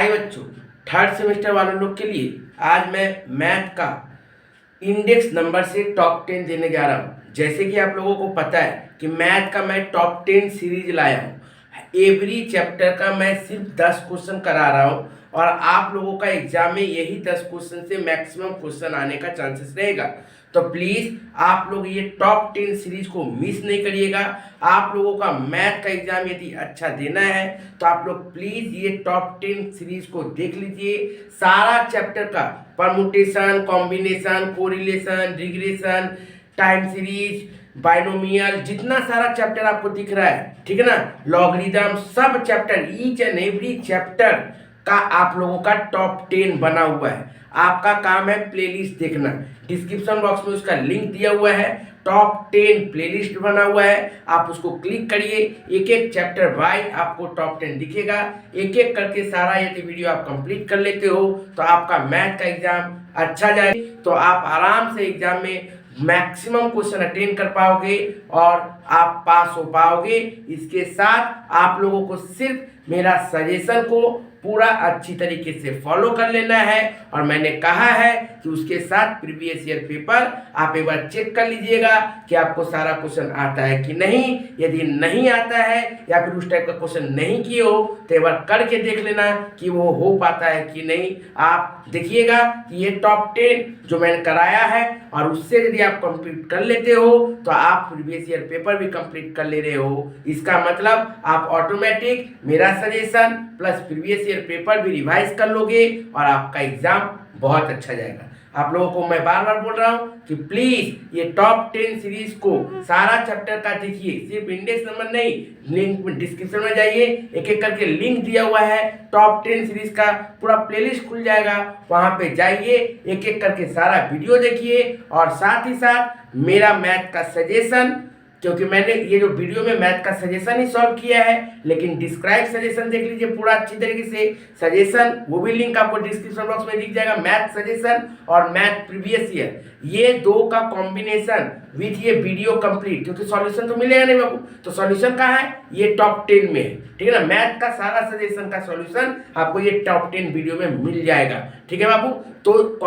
हाय बच्चों, third semester वाले लोग के लिए आज मैं मैथ का इंडेक्स नंबर से टॉप 10 देने जा रहा हूँ। जैसे कि आप लोगों को पता है कि मैथ का मैं टॉप 10 सीरीज लाया हूँ। एवरी चैप्टर का मैं सिर्फ 10 क्वेश्चन करा रहा हूँ और आप लोगों का एग्जाम में यही 10 क्वेश्चन से मैक्सिमम क्वेश्चन आने का चांसेस रहेगा। तो प्लीज़ आप लोग ये टॉप 10 सीरीज को मिस नहीं करिएगा। आप लोगों का मैथ का एग्जाम यदि अच्छा देना है तो आप लोग प्लीज़ ये टॉप 10 सीरीज को देख लीजिए। सारा चैप्टर का permutation, combination, correlation, regression, time series, binomial, जितना सारा चैप्टर आपको दिख रहा है, ठीक है ना, लॉगरिदम, सब chapter, each and every chapter का आप लोगों का टॉप 10 बना हुआ है। आपका काम है प्लेलिस्ट देखना। डिस्क्रिप्शन बॉक्स में उसका लिंक दिया हुआ है, टॉप 10 प्लेलिस्ट बना हुआ है, आप उसको क्लिक करिए। एक एक चैप्टर वाइज आपको टॉप 10 दिखेगा। एक एक करके सारा यदि वीडियो आप कंप्लीट कर लेते हो तो आपका मैथ का एग्जाम अच्छा जाए, तो आप आराम से एग्जाम में मैक्सिमम क्वेश्चन अटेंड कर पाओगे और आप पास हो पाओगे। इसके साथ आप लोगों को सिर्फ मेरा सजेशन को पूरा अच्छी तरीके से फॉलो कर लेना है और मैंने कहा है कि उसके साथ प्रीवियस ईयर पेपर आप एक बार चेक कर लीजिएगा कि आपको सारा क्वेश्चन आता है कि नहीं। यदि नहीं आता है या फिर उस टाइप का क्वेश्चन नहीं किए हो तो एक बार करके देख लेना कि वो हो पाता है कि नहीं। आप देखिएगा कि ये टॉप 10 जो मैंने कराया है और उससे यदि आप कंप्लीट कर लेते हो तो आप प्रीवियस ईयर पेपर भी कंप्लीट कर ले रहे हो। इसका मतलब आप ऑटोमेटिक मेरा suggestion plus previous year paper भी रिवाइज कर लोगे और आपका एग्जाम बहुत अच्छा जाएगा। आप लोगों को मैं बार बार बोल रहा हूँ कि प्लीज ये टॉप 10 सीरीज को सारा चैप्टर का देखिए, सिर्फ इंडेक्स नंबर नहीं, लिंक में डिस्क्रिप्शन में जाइए, एक एक करके लिंक दिया हुआ है, टॉप 10 सीरीज का पूरा प्लेलिस्ट खुल जाएगा, वहां पे जाइए, एक एक करके सारा वीडियो देखिए और साथ ही साथ मेरा मैथ का सजेशन, क्योंकि मैंने ये जो वीडियो में मैथ का सजेशन ही सॉल्व किया है, लेकिन डिस्क्राइब सजेशन देख लीजिए पूरा अच्छी तरीके से। सजेशन वो भी लिंक आपको डिस्क्रिप्शन बॉक्स में दिख जाएगा, मैथ सजेशन और मैथ प्रीवियस ईयर, ये दो का कॉम्बिनेशन विथ ये वीडियो कंप्लीट, क्योंकि सॉल्यूशन तो मिलेगा नहीं बाबू, तो सॉल्यूशन कहाँ है, ये टॉप 10 में है, ठीक है ना। मैथ का सारा सजेशन का सॉल्यूशन आपको ये टॉप 10 वीडियो में मिल जाएगा, ठीक है बाबू। तो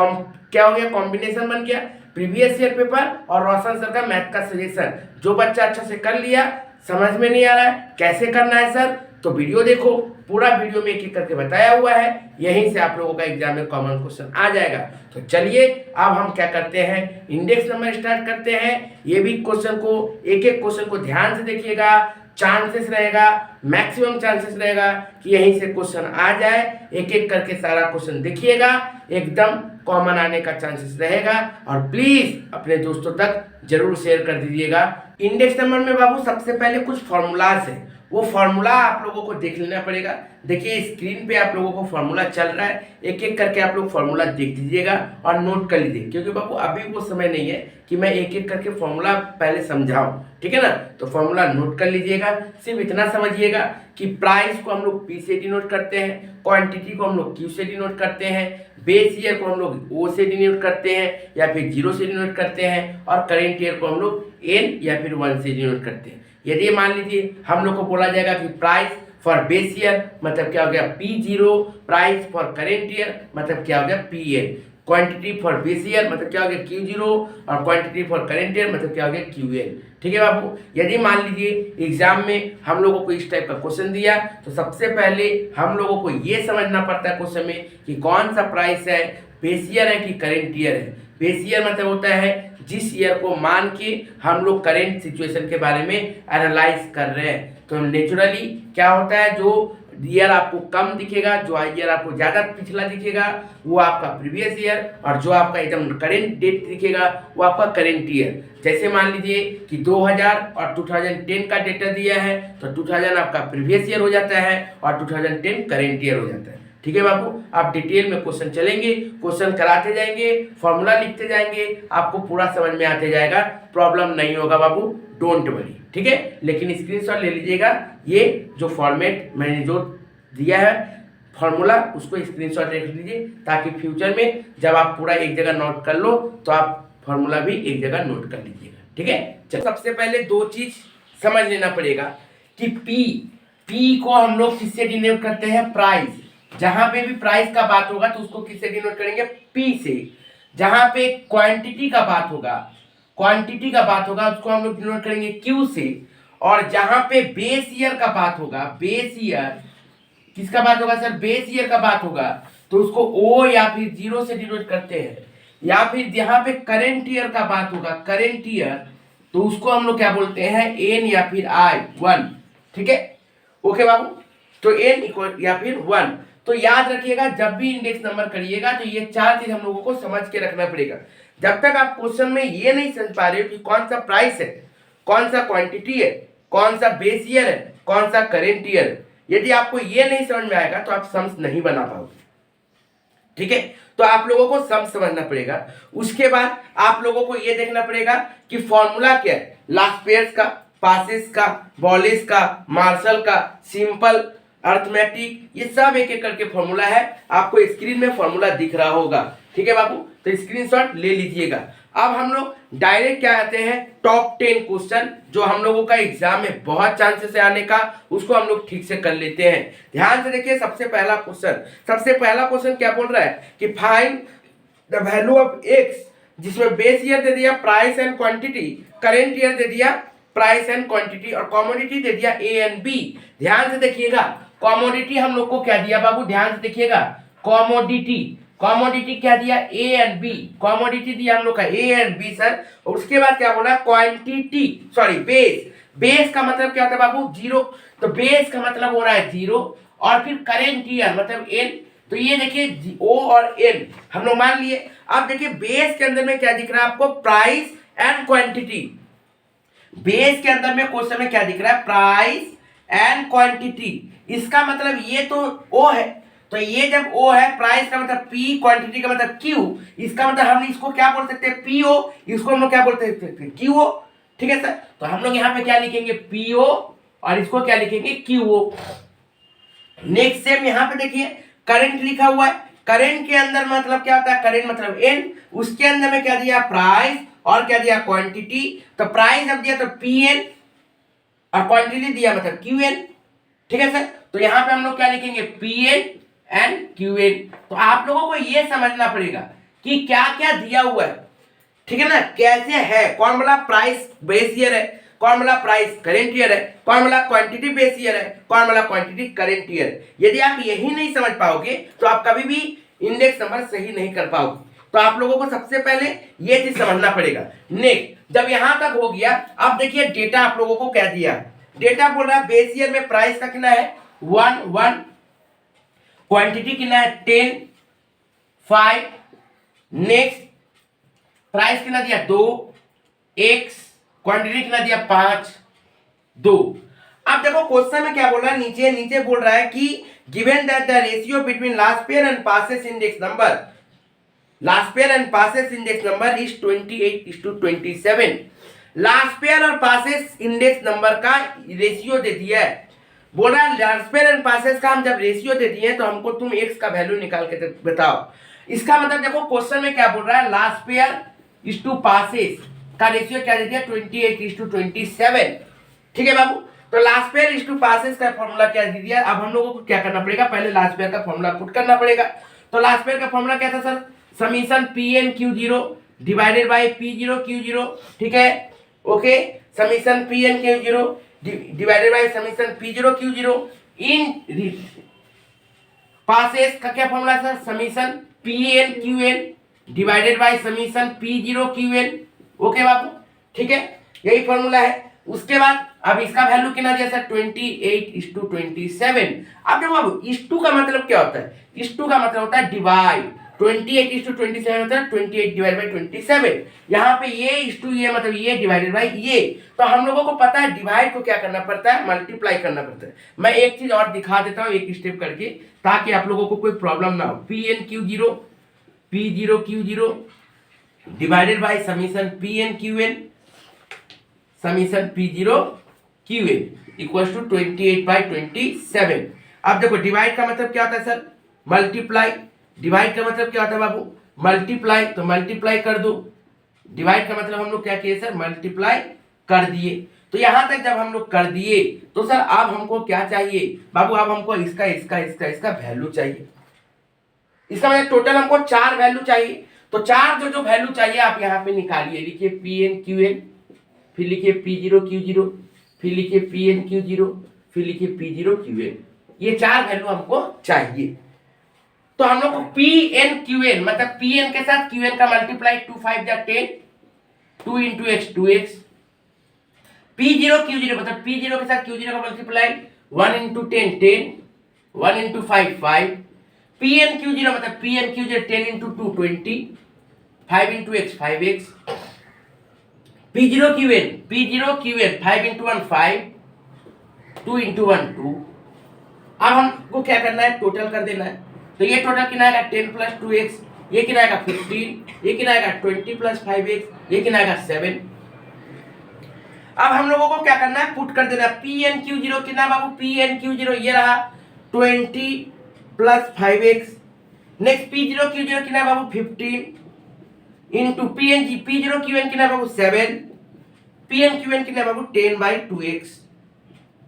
क्या हो गया, कॉम्बिनेशन बन गया, प्रीवियस ईयर पेपर और रोशन सर का मैथ का सजेशन। जो बच्चा अच्छा से कर लिया, समझ में नहीं आ रहा है कैसे करना है सर, तो वीडियो देखो, पूरा वीडियो में एक एक करके बताया हुआ है, यहीं से आप लोगों का एग्जाम में कॉमन क्वेश्चन आ जाएगा। तो चलिए अब हम क्या करते हैं, इंडेक्स नंबर स्टार्ट करते हैं। ये भी क्वेश्चन को, एक एक क्वेश्चन को ध्यान से देखिएगा, चांसेस रहेगा, मैक्सिमम चांसेस रहेगा कि यहीं से क्वेश्चन आ जाए। एक एक करके सारा क्वेश्चन देखिएगा, एकदम कॉमन आने का चांसेस रहेगा और प्लीज अपने दोस्तों तक जरूर शेयर कर दीजिएगा। इंडेक्स नंबर में बाबू सबसे पहले कुछ फॉर्मूलाज है, वो फॉर्मूला आप लोगों को देख लेना पड़ेगा। देखिए स्क्रीन पे आप लोगों को फॉर्मूला चल रहा है, एक एक करके आप लोग फॉर्मूला देख लीजिएगा और नोट कर लीजिए, क्योंकि बाबू अभी वो समय नहीं है कि मैं एक एक करके फॉर्मूला पहले समझाऊं, ठीक है ना। तो फॉर्मूला नोट कर लीजिएगा, सिर्फ इतना समझिएगा कि प्राइस को हम लोग पी से डिनोट करते हैं, क्वांटिटी को हम लोग क्यू से डिनोट करते हैं, बेस ईयर को हम लोग ओ से डिनोट करते हैं या फिर 0 से डिनोट करते हैं, और करेंट ईयर को हम लोग एन या फिर 1 से डिनोट करते हैं। यदि मान लीजिए हम लोग को बोला जाएगा कि प्राइस फॉर बेस ईयर मतलब क्या हो गया P0, price for current year मतलब क्या हो गया PN, quantity for base year मतलब क्या हो गया Q0 और क्वांटिटी फॉर करेंट ईयर मतलब क्या हो गया QN, ठीक है बाबू। यदि मान लीजिए एग्जाम में हम लोगों को इस टाइप का क्वेश्चन दिया तो सबसे पहले हम लोगों को ये समझना पड़ता है क्वेश्चन में कि कौन सा प्राइस है, बेस ईयर है कि करेंट ईयर है। बेस ईयर मतलब होता है जिस ईयर को मान के हम लोग करेंट सिचुएशन के बारे में एनालाइज कर रहे हैं। तो नेचुरली क्या होता है, जो ईयर आपको कम दिखेगा, जो ईयर आपको ज़्यादा पिछला दिखेगा वो आपका प्रीवियस ईयर, और जो आपका एकदम करेंट डेट दिखेगा वो आपका करेंट ईयर। जैसे मान लीजिए कि 2000 और 2010 का डेटा दिया है तो 2000 आपका प्रीवियस ईयर हो जाता है और 2010 करेंट ईयर हो जाता है, ठीक है बाबू। आप डिटेल में क्वेश्चन चलेंगे, क्वेश्चन कराते जाएंगे, फॉर्मूला लिखते जाएंगे, आपको पूरा समझ में आते जाएगा, प्रॉब्लम नहीं होगा बाबू, डोंट वरी, ठीक है। लेकिन स्क्रीनशॉट ले लीजिएगा, ये जो फॉर्मेट मैंने जो दिया है फॉर्मूला उसको स्क्रीनशॉट रख लीजिए, ताकि फ्यूचर में जब आप पूरा एक जगह नोट कर लो तो आप फॉर्मूला भी एक जगह नोट कर लीजिएगा, ठीक है। चलो सबसे पहले दो चीज समझ लेना पड़ेगा कि पी को हम लोग किससे डिनोट करते हैं, प्राइस। जहां पे भी प्राइस का बात होगा तो उसको किससे डिनोट करेंगे, पी से। जहां पे क्वांटिटी का बात होगा, क्वांटिटी का बात होगा उसको हम लोग डिनोट करेंगे क्यू से। और जहां पे बेस ईयर का बात होगा, बेस ईयर किसका बात होगा सर, बेस ईयर का बात होगा, तो उसको ओ या फिर जीरो से डिनोट करते हैं। या फिर यहाँ पे करेंट ईयर का बात होगा, करेंट ईयर, तो उसको हम लोग क्या बोलते हैं, एन या फिर आई, 1। ठीक है, ओके बाबू। तो एन इक्वल या फिर 1। तो याद रखिएगा जब भी इंडेक्स नंबर करिएगा तो ये चार चीज हम लोगों को समझ के रखना पड़ेगा। जब तक आप क्वेश्चन में ये नहीं समझ पा रहे हो कि कौन सा प्राइस है, कौन सा क्वांटिटी है, कौन सा बेस ईयर है, कौन सा करेंट ईयर है, यदि आपको ये नहीं समझ में आएगा तो आप सम्स नहीं बना पाओगे। ठीक है, तो आप लोगों को सम समझना पड़ेगा। उसके बाद आप लोगों को ये देखना पड़ेगा कि फॉर्मूला क्या है, लास्ट पेयर्स का, पासेस का, बॉलिस का, मार्शल का, सिंपल, अर्थमेटिक, ये सब एक एक करके फॉर्मूला है। आपको स्क्रीन में फॉर्मूला दिख रहा होगा। ठीक है बाबू, तो स्क्रीनशॉट ले लीजिएगा। अब हम लोग डायरेक्ट क्या आते हैं, टॉप 10 क्वेश्चन जो हम लोगों का एग्जाम में बहुत चांसेस है आने का, उसको हम लोग ठीक से कर लेते हैं। ध्यान से देखिए, सबसे पहला क्वेश्चन क्या बोल रहा है कि find the value of X, जिसमें बेस ईयर दे दिया, price and quantity, current year दे दिया, प्राइस एंड क्वांटिटी, और कमोडिटी दे दिया ए एंड बी। ध्यान से देखिएगा, कमोडिटी हम लोग को क्या दिया बाबू, ध्यान से देखिएगा, कमोडिटी क्या दिया, ए एंड बी। कमोडिटी दिया हम लोग का ए एंड बी सर। और उसके बाद क्या बोला, क्वांटिटी, सॉरी बेस। बेस का मतलब क्या होता है बाबू, जीरो। तो बेस का मतलब हो रहा है जीरो, और फिर करेंट ईयर मतलब एन। तो ये देखिए ओ और एन हम लोग मान लिए। अब देखिए बेस के अंदर में क्या दिख रहा है आपको, प्राइस एंड क्वांटिटी। बेस के अंदर में क्वेश्चन में क्या दिख रहा है, प्राइस एंड क्वांटिटी। इसका मतलब ये तो ओ है, तो ये जब ओ है, प्राइस का मतलब पी, क्वांटिटी का मतलब क्यू, इसका मतलब हम इसको क्या बोल सकते हैं, पीओ, इसको हम लोग क्या बोलते हैं, क्यूओ। ठीक है सर, तो हम लोग यहाँ पे क्या लिखेंगे, पीओ, और इसको क्या लिखेंगे, क्यूओ। नेक्स्ट सेम यहाँ पे देखिए करंट लिखा हुआ है। करंट के अंदर मतलब क्या होता है, करंट मतलब एन, उसके अंदर में क्या दिया, प्राइस, और क्या दिया, क्वांटिटी। तो प्राइस जब दिया तो पी एन, और क्वांटिटी दिया मतलब क्यू एन। ठीक है सर, तो यहाँ पे हम लोग क्या लिखेंगे, P N and Q N. तो आप लोगों को ये समझना पड़ेगा कि क्या क्या दिया हुआ है। ठीक है ना, कैसे है, कौन बोला प्राइस बेस ईयर है, कौन बोला प्राइस करेंट ईयर है, कौन बोला क्वांटिटी बेस ईयर है, कौन बोला क्वांटिटी करेंट ईयर। यदि आप यही नहीं समझ पाओगे तो आप कभी भी इंडेक्स नंबर सही नहीं कर पाओगे। तो आप लोगों को सबसे पहले ये चीज समझना पड़ेगा। नेक्स्ट, जब यहां तक हो गया, अब देखिए डेटा आप लोगों को क्या दिया। डेटा बोल रहा है बेस ईयर में प्राइस का कितना है, 1, क्वांटिटी कितना है, 10, 5। नेक्स्ट, प्राइस कितना दिया, 2, x, क्वांटिटी कितना दिया, 5, 2। अब देखो क्वेश्चन में क्या बोल रहा है, नीचे बोल रहा है कि given that the ratio between last pair and passes index number, last pair and passes index number is 28:27। Last pair और पासेस इंडेक्स नंबर का रेशियो दे दिया है। बोल रहा है लास्ट पेयर एंड पासेस का हम जब रेशियो दे दिए तो हमको तुम x का वैल्यू निकाल के बताओ। इसका मतलब देखो क्वेश्चन में क्या बोल रहा है, Laspeyres is to Paasche's का रेशियो क्या दे दिया, 28:27। ठीक है बाबू, तो Laspeyres is to Paasche's का फॉर्मूला क्या दे दिया। अब हम लोगों को क्या करना पड़ेगा, पहले लास्ट पेयर का फॉर्मूला पुट करना पड़ेगा। तो लास्ट पेयर का फॉर्मूला क्या था sir, summation P N Q zero divided by P zero Q zero. ठीक है, okay, summation P N Q zero divided by summation P zero Q zero इन पासेस का क्या formula sir, summation P N Q N divided by summation P zero Q N. Okay बाबू, ठीक है, यही formula है। उसके बाद अब इसका वैल्यू कितना दिया सर, 28:27। अब देखो बाबू, इस टू का मतलब क्या होता है, इस टू का मतलब होता है डिवाइड। 28:27 होता है 28 डिवाइड बाई 27। यहाँ पे ये इस टू ये मतलब ये डिवाइडेड बाई ये। तो हम लोगों को पता है डिवाइड को क्या करना पड़ता है, मल्टीप्लाई करना पड़ता है। मैं एक चीज और दिखा देता हूँ एक स्टेप करके, ताकि आप लोगों को कोई प्रॉब्लम ना हो। P N Q zero Q zero divided by summation P N Q N summation P zero Q N equals to 28/27। अब देखो डिवाइड का मतलब क्या होता है सर, मल्टीप्लाई। डिवाइड का मतलब क्या होता है बाबू, मल्टीप्लाई। तो मल्टीप्लाई कर दो, डिवाइड का मतलब हम लोग क्या किए सर, मल्टीप्लाई कर दिए। तो यहाँ तक जब हम लोग कर दिए तो सर अब हमको क्या चाहिए बाबू, अब हमको इसका इसका इसका इसका वैल्यू चाहिए। इसका मतलब टोटल हमको 4 वैल्यू चाहिए। तो 4 जो जो वैल्यू चाहिए आप यहाँ पे निकालिए, लिखिए पी एन क्यू एन, फिर लिखिए पी जीरो क्यू जीरो, फिर लिखिए पी एन क्यू जीरो, फिर लिखिए पी जीरो क्यू एन। ये 4 वैल्यू हमको चाहिए। तो हम लोग को पी एन क्यू एन मतलब पी एन के साथ क्यू एन का मल्टीप्लाई 2 5 जा 10, 2 into X 2x, P zero Q zero मतलब पी जीरो के साथ क्यू जीरो का multiply 1 into 10 10, 1 into 5 5, P N Q zero मतलब P N Q zero 10 into 2 20, 5 into X 5x, P zero Q N 5 into 1 5, 2 into 1 2। अब हमको क्या करना है, टोटल कर देना है। तो ये टोटल कितना आएगा 10 प्लस 2x, ये कितना आएगा 15, ये कितना आएगा 20 प्लस 5x, ये कितना आएगा 7। अब हम लोगों को क्या करना है, पुट कर देना है। पी एन क्यू जीरो कितना बाबू, पी एन क्यू जीरो ये रहा 20 plus 5x। Next P zero Q zero कितना बाबू 15 into P zero Q N कितना बाबू 7, पी एन क्यू एन कितना बाबू 10/2x,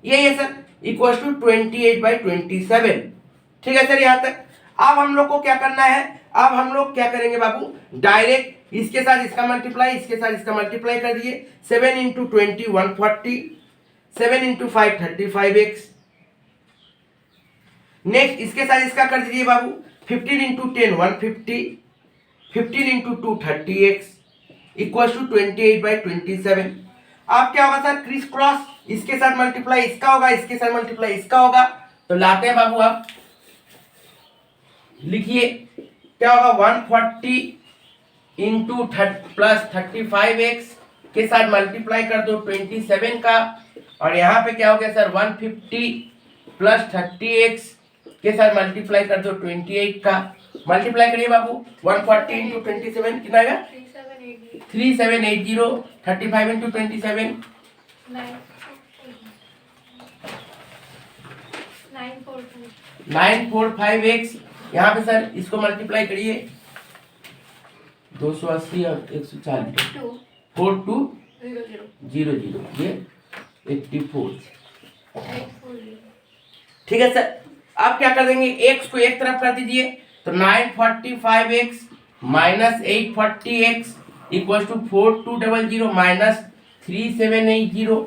ये है सर इक्वल टू 28/27। ठीक है सर यहाँ तक। अब हम लोग को क्या करना है, अब हम लोग क्या करेंगे बाबू, डायरेक्ट इसके साथ इसका मल्टीप्लाई, इसके साथ इसका मल्टीप्लाई कर दिए। 7 इंटू 20 140, 7 इंटू 5 35x। नेक्स्ट इसके साथ इसका कर दीजिए बाबू 15 into 10 150, 15 into 2 30x equal to 28/27। अब क्या होगा सर, क्रिस क्रॉस, इसके साथ मल्टीप्लाई इसका होगा, इसके साथ मल्टीप्लाई इसका होगा। तो लाते हैं बाबू, आप लिखिए क्या होगा 140 इंटू प्लस 35x के साथ मल्टीप्लाई कर दो 27 का, और यहाँ पे क्या हो गया सर 150 प्लस 30x के साथ मल्टीप्लाई कर दो 28 का। मल्टीप्लाई करिए बाबू 140 इंटू 27 कितना आएगा 3780, 35 इंटू 27 945x। यहाँ पे सर इसको मल्टीप्लाई करिए 280 और 140 4200 ये 84। ठीक है सर। अब क्या कर देंगे, x को एक तरफ कर दीजिए, तो 945x minus 840x equal to 4200 minus 3780।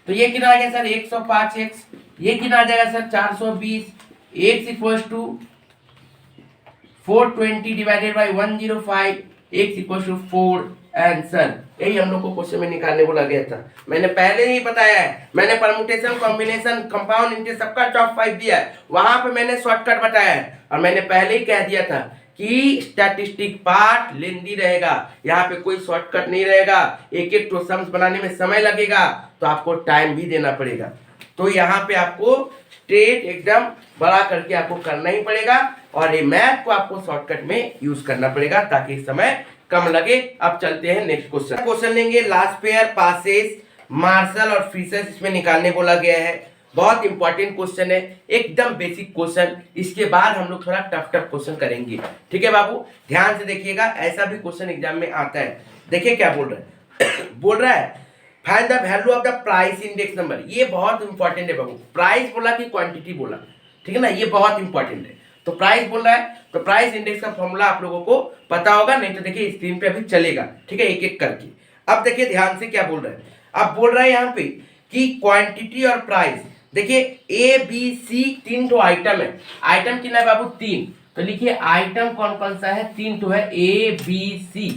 तो ये कितना आ गया सर 105x, ये कितना आ जाएगा sir 420, x equal to 420 divided by 105, x equal to 4। Answer यही हम लोग को क्वेश्चन में निकालने बोला गया था। मैंने पहले ही बताया है, मैंने परमुटेशन कॉम्बिनेशन कंपाउंड इंटरेस्ट सबका टॉप 5 दिया है, वहां पे मैंने शॉर्टकट बताया है, और मैंने पहले ही कह दिया था कि स्टैटिस्टिक पार्ट लेंदी रहेगा, यहाँ पे कोई शॉर्टकट नहीं रहेगा, एक एक तो सम्स बनाने में समय लगेगा, तो आपको टाइम भी देना पड़ेगा। तो यहाँ पे आपको स्ट्रेट एकदम बड़ा करके आपको करना ही पड़ेगा, और ये मैथ को आपको शॉर्टकट में यूज करना पड़ेगा ताकि समय कम लगे। अब चलते हैं नेक्स्ट क्वेश्चन। क्वेश्चन लेंगे लास्ट पेयर पासेस मार्शल और फिशर्स, इसमें निकालने बोला गया है। बहुत इंपॉर्टेंट क्वेश्चन है, एकदम बेसिक क्वेश्चन। इसके बाद हम लोग थोड़ा टफ क्वेश्चन करेंगे। ठीक है बाबू, ध्यान से देखिएगा, ऐसा भी क्वेश्चन एग्जाम में आता है। देखिए क्या बोल रहा है बोल रहा है find the value of the price index number. ये बहुत इंपॉर्टेंट है बाबू, प्राइस बोला कि क्वांटिटी बोला, ठीक है ना, ये बहुत इंपॉर्टेंट है। तो प्राइस बोल रहा है, तो प्राइस इंडेक्स का फॉर्मूला आप लोगों को पता होगा, नहीं तो देखिए स्क्रीन पे अभी चलेगा। ठीक है, एक एक करके। अब देखिए ध्यान से क्या बोल रहा है, अब बोल रहा है यहाँ पे कि क्वांटिटी और प्राइस। देखिए ए बी सी 3 तो आइटम है, आइटम कितना है बाबू 3, तो लिखिए आइटम कौन कौन सा है, 3 तो है, ए बी सी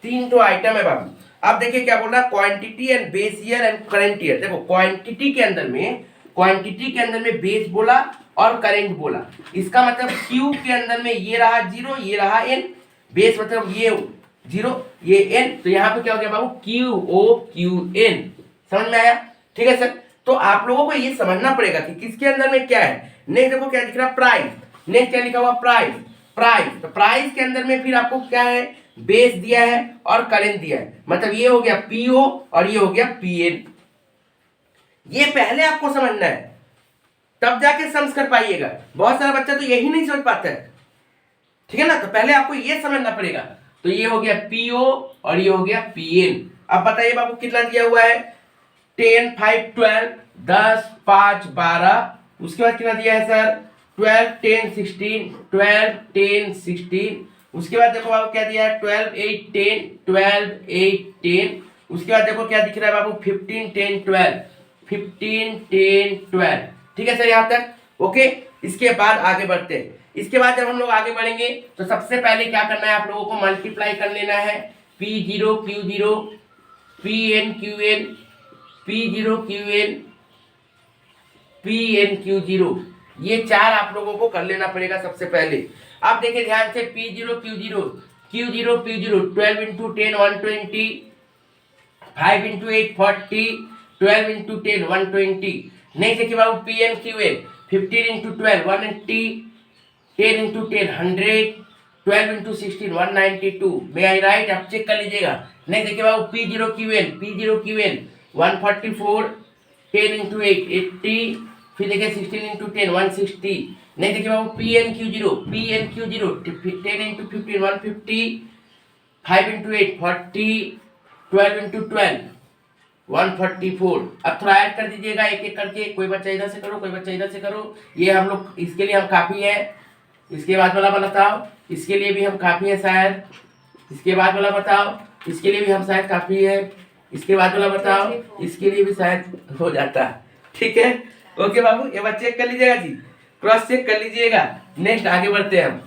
3 तो आइटम है बाबू। अब देखिए क्या बोल रहा है, quantity and base year and current year. देखो क्वांटिटी के अंदर में बेस बोला और करंट बोला, इसका मतलब Q के अंदर में ये रहा 0, ये रहा n, बेस मतलब ये 0 ये n, तो यहाँ पे क्या हो गया बाबू QOQN। समझ में आया? ठीक है सर। तो आप लोगों को ये समझना पड़ेगा कि किसके अंदर में क्या है। नेक्स्ट देखो क्या दिख रहा है, प्राइस। नेक्स्ट क्या लिखा हुआ, प्राइस। तो प्राइस के अंदर में फिर आपको क्या है, बेस दिया है और करंट दिया है, मतलब ये हो गया PO और ये हो गया PN। ये पहले आपको समझना है, तब जाके सम्स कर पाइएगा। बहुत सारा बच्चा तो यही नहीं समझ पाता है, ठीक है ना, तो पहले आपको ये समझना पड़ेगा। तो ये हो गया PO और ये हो गया PN। अब बताइए बाबू कितना दिया हुआ है, 10 5 12 10 5 12। उसके बाद कितना दिया है सर 12 10 16 12 10 16। उसके बाद देखो बाबू क्या दिया है 12 8 10 12 8 10। उसके बाद देखो क्या दिख रहा है बाबू 15 10 12 15 10 12। ठीक है सर यहाँ तक ओके। इसके बाद आगे बढ़ते हैं। इसके बाद जब हम लोग आगे बढ़ेंगे तो सबसे पहले क्या करना है आप लोगों को मल्टीप्लाई कर लेना है P0 Q0 PN QN P0 QN PN Q0 ये चार आप लोगों को कर लेना पड़ेगा सबसे पहले। आप देखिए ध्यान से P0 Q0 Q0 P0 12 into 10 120 5 into 8 40 12 into 10 120। नहीं देखिए बाबू PN QN 15 into 12 180 10 into 10 100 12 into 16 192। मे आई राइट आप चेक कर लीजिएगा। नहीं देखिए बाबू P0 QN 144 10 into 8 80 फिर देखिए 16 into 10 160। नहीं देखिए बाबू PN Q0 10 into 15 150 5 into 8 40 12 into 12 144। अब थोड़ा ऐड कर दीजिएगा एक एक करके। कोई बच्चा इधर से करो कोई बच्चा इधर से करो। ये हम लोग इसके लिए हम काफ़ी है। इसके बाद वाला बताओ इसके लिए भी हम काफ़ी है शायद। इसके बाद वाला बताओ इसके लिए भी हम शायद काफ़ी है। इसके बाद वाला बताओ इसके लिए भी शायद हो जाता है। ठीक है ओके बाबू ये बात चेक कर लीजिएगा जी क्रॉस चेक कर लीजिएगा। नेक्स्ट आगे बढ़ते हैं हम।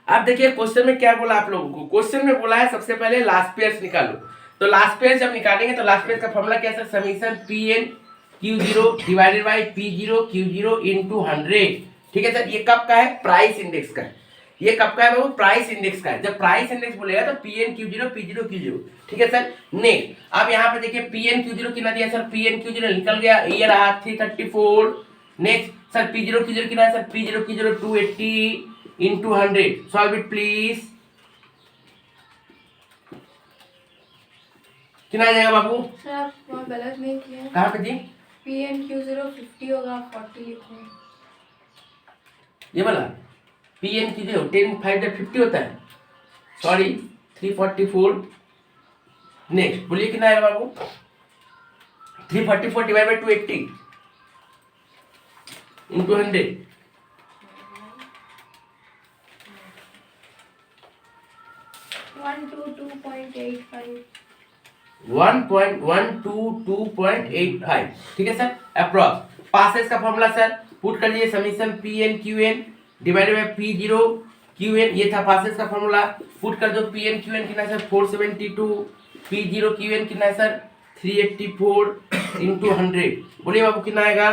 अब देखिए क्वेश्चन में क्या बोला आप लोगों को। क्वेश्चन में बोला है सबसे पहले लास्ट पेयर्स निकालो। तो लास्ट पेयर जब निकालेंगे तो लास्ट पेयर का फॉर्मूला क्या है summation PN Q0 divided by P0 Q0 into 100। ठीक है सर ये कब का है प्राइस इंडेक्स का है। ये कब का है बाबू प्राइस इंडेक्स का है। जब प्राइस इंडेक्स बोलेगा तो PN Q0 P0 Q0। ठीक है सर नेक्स्ट अब यहाँ पे देखिए PN Q0 कितना दिया सर PN Q0 निकल गया ये रहा 334। नेक्स्ट सर P0 Q0 कितना है sir P0 Q0 280 into 100। Solve it please. कितना आ जाएगा बाबू सर आप वहाँ गलत नहीं किए। कहाँ पे जी PN Q0 50 होगा 40 लिखो। ये वाला PN Q0 10 5 50 होता है सॉरी 344। नेक्स्ट बोलिए कितना आएगा बाबू 344 डिवाइड बाय 280 इनटू 100। 1.122.85। ठीक है सर अप्रॉक्स। पासेस का फॉर्मूला सर पुट कर दीजिए summation PN QN divided by P0 QN ये था पासेस का फॉर्मूला। पुट कर दो PN QN कितना है सर 472 P0 QN कितना है सर 384 इनटू 100। बोलिए बाबू कितना आएगा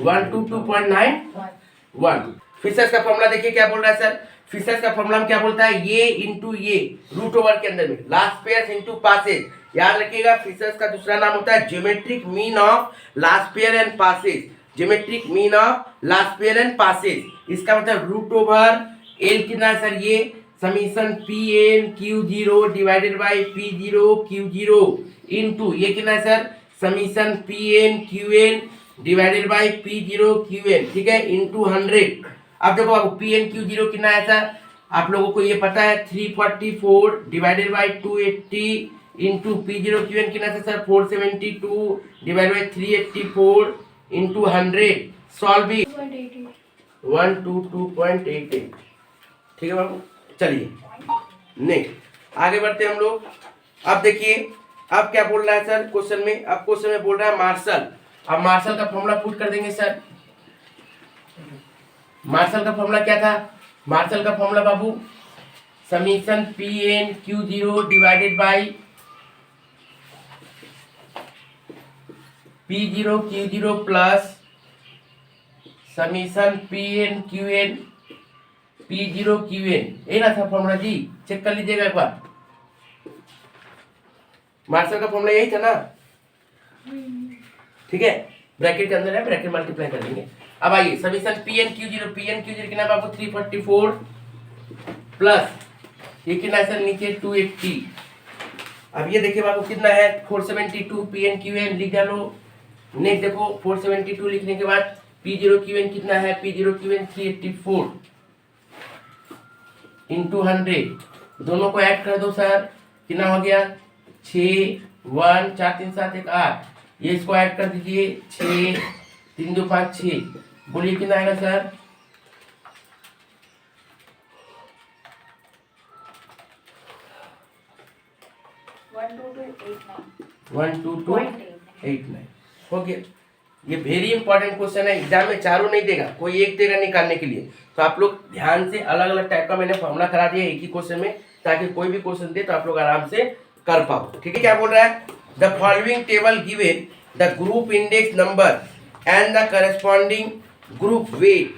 122.91। फिशर्स का फॉर्मूला देखिए क्या बोल रहा है सर। फिशर्स का फॉर्मूला में क्या बोलता है ये इंटू ये रूट ओवर के अंदर में लास्ट पेयर इंटू पासेज। याद रखिएगा फिशर्स का दूसरा नाम होता है geometric mean of Laspeyres and Paasche's. Geometric mean of Laspeyres and Paasche's इसका मतलब रूट ओवर एल कितना है सर ये summation PN Q0 divided by P0 Q0 into ये कितना है sir summation PN QN divided by P0 QN। ठीक है इनटू 100। अब देखो अब PN Q0 कितना है सर आप लोगों को ये पता है 344 divided by 280 into P0 QN कितना है sir 472 divided by 384 into 100। Solve it 122.88। ठीक है बाबू चलिए नेक्स्ट आगे बढ़ते हैं हम लोग। अब देखिए अब क्या बोल रहा है सर क्वेश्चन में। अब क्वेश्चन में बोल रहा है मार्शल। अब मार्शल का फॉर्मूला पुट कर देंगे सर। मार्शल का फॉर्मूला क्या था मार्शल का formula Babu summation PN Q0 divided by P0 Q0 plus summation PN QN P0 QN ये ना था फॉर्मूला जी चेक कर लीजिएगा एक बार। मार्शल का फॉर्मूला यही था ना। ठीक है ब्रैकेट के अंदर है ब्रैकेट मल्टीप्लाई कर देंगे। अब आइए समीशन PN Q0 कितना बाबू 344 प्लस ये कितना है सर नीचे 280। अब ये देखिए बाबू कितना है 472 PN QN लिख डालो। नेक्स्ट देखो 472 लिखने के बाद P0QN कितना है, P0QN 384 इंटू 100, दोनों को ऐड कर दो सर, कितना हो गया 6, 1 4 3 7 1 8, ये इसको ऐड कर दीजिए 6 3 2 5 6, बोलिए कितना आएगा सर, 12289 हो गया। ये वेरी इंपॉर्टेंट क्वेश्चन है, एग्जाम में चारों नहीं देगा, कोई एक देगा निकालने के लिए। तो आप लोग ध्यान से अलग अलग टाइप का मैंने फॉर्मूला करा दिया एक ही क्वेश्चन में, ताकि कोई भी क्वेश्चन दे तो आप लोग आराम से कर पाओ। ठीक है, क्या बोल रहा है, the following table given the group index number and the corresponding group weight.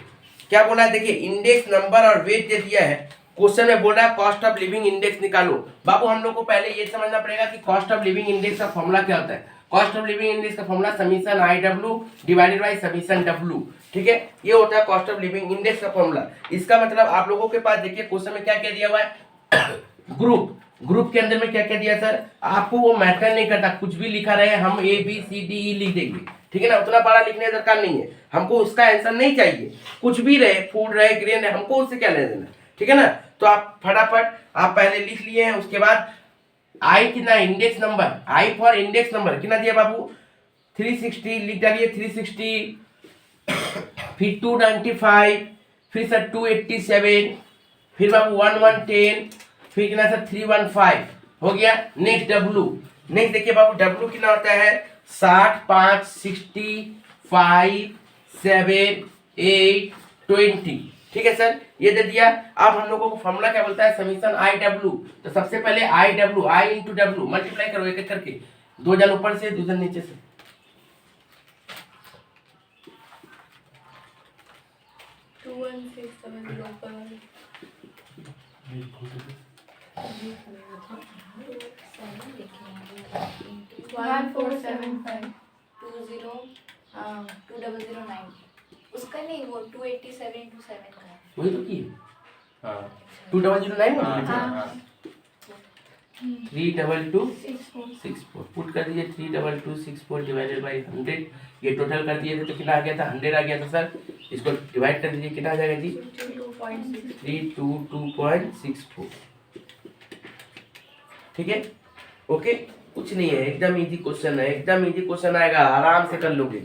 क्या बोला है, देखिए इंडेक्स नंबर और वेट दे दिया है, क्वेश्चन में बोल रहा है कॉस्ट ऑफ लिविंग इंडेक्स निकालो। बाबू हम लोग को पहले ये समझना पड़ेगा कि कॉस्ट ऑफ लिविंग इंडेक्स का फॉर्मूला क्या होता है। कॉस्ट ऑफ लिविंग इंडेक्स का formula summation IW divided by summation W। ठीक है, ये होता है कॉस्ट ऑफ लिविंग इंडेक्स का फॉर्मूला। इसका मतलब आप लोगों के पास देखिए क्वेश्चन में क्या क्या दिया हुआ है, ग्रुप के अंदर में क्या क्या दिया सर, आपको वो मैटर नहीं करता, कुछ भी लिखा रहे हम ABCDE लिख देंगे, ठीक है ना, उतना बड़ा लिखने की दरकार नहीं है, हमको उसका आंसर नहीं चाहिए, कुछ भी रहे, फूड रहे, ग्रेन रहे, हमको उससे क्या लेना देना। ठीक है ना, तो आप फटाफट आप पहले लिख लिए हैं, उसके बाद आई कितना index number, I for index number कितना दिया बाबू 360 लिख डालिए 360, फिर 295, फिर सर 287, फिर बाबू 1110, फिर कितना सर 315 हो गया। नेक्स्ट W, नेक्स्ट देखिए बाबू W कितना होता है 60 5 60 5 7 8 20। ठीक है सर, ये दे दिया। अब हम लोगों को फॉर्मूला क्या बोलता है, समीशन IW। तो सबसे पहले IW, I into W multiply करो एक एक करके, 2 जन ऊपर से 2 जन नीचे से, 2009 उसका नहीं, वो 287 into 7 का है। वही तो की हाँ 2009 हाँ 32264 पुट कर दीजिए, 32264 डिवाइडेड बाई 100, ये टोटल कर दिए थे तो कितना आ गया था 100 आ गया था सर, इसको डिवाइड कर दीजिए कितना आ जाएगा जी 322.64। ठीक है, ओके, कुछ नहीं है, एकदम इजी क्वेश्चन है, एकदम इजी क्वेश्चन आएगा, आराम से कर लोगे।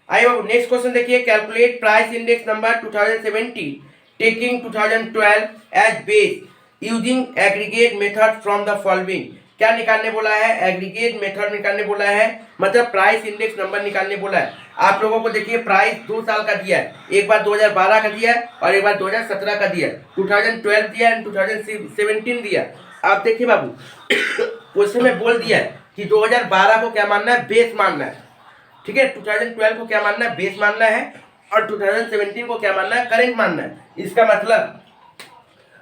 आइए बाबू नेक्स्ट क्वेश्चन देखिए, calculate price index number 2017 taking 2012 as base using aggregate method from the following. क्या निकालने बोला है, एग्रीगेट मेथड निकालने बोला है, मतलब प्राइस इंडेक्स नंबर निकालने बोला है। आप लोगों को देखिए प्राइस 2 साल का दिया है, एक बार 2012 का दिया है और एक बार 2017 का दिया है, 2012 दिया है, 2017 दिया। आप देखिए बाबू क्वेश्चन में बोल दिया है कि 2012 को क्या मानना है, बेस मानना है। ठीक है, 2012 को क्या मानना है, बेस मानना है, और 2017 को क्या मानना है, करेंट मानना है। इसका मतलब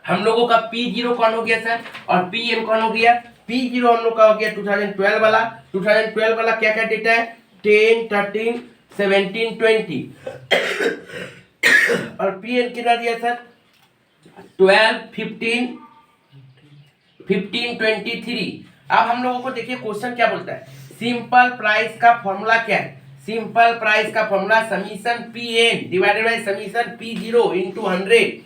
हम लोगों का P0 कौन हो गया सर, और PM कौन हो गया, P0 हम लोग का हो गया 2012 वाला, 2012 वाला क्या क्या डेटा है 10 13 17 20 और PM कितना दिया सर 12 15 15 23। अब हम लोगों को देखिए क्वेश्चन क्या बोलता है, सिंपल प्राइस का फॉर्मूला क्या है, सिंपल प्राइस का formula summation PN divided by summation P0 into 100।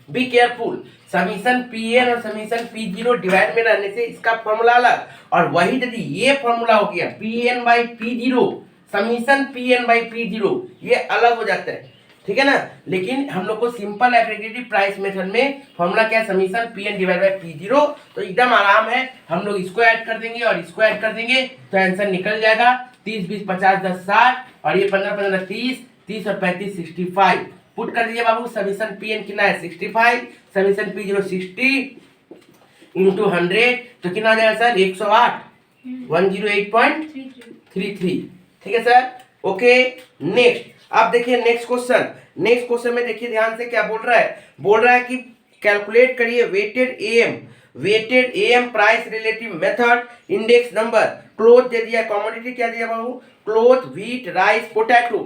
Be careful, summation PN और समीशन P0 डिवाइड में रहने से इसका फॉर्मूला अलग, और वही यदि ये फॉर्मूला हो गया PN by P0 summation PN by P0 ये अलग हो जाता है। ठीक है ना, लेकिन हम लोग को सिंपल एग्रीगेटिव प्राइस मेथड में फॉर्मूला क्या है, summation PN divide by P0। तो एकदम आराम है, हम लोग इसको ऐड कर देंगे और इसको ऐड कर देंगे तो आंसर निकल जाएगा 30 20 50 10 60, और ये 15 15 30 30 और 35 65। पुट कर दीजिए बाबू, समीशन PN कितना है 65, समीशन P0 60 इंटू 100 तो कितना आ जाएगा सर 108 108.33। ठीक है सर, ओके। नेक्स्ट आप देखिए नेक्स्ट क्वेश्चन में देखिए ध्यान से क्या बोल रहा है कि कैलकुलेट करिए weighted AM price relative method index number, cloth दे दिया, कमोडिटी क्या दिया बाबू, cloth wheat rice potato,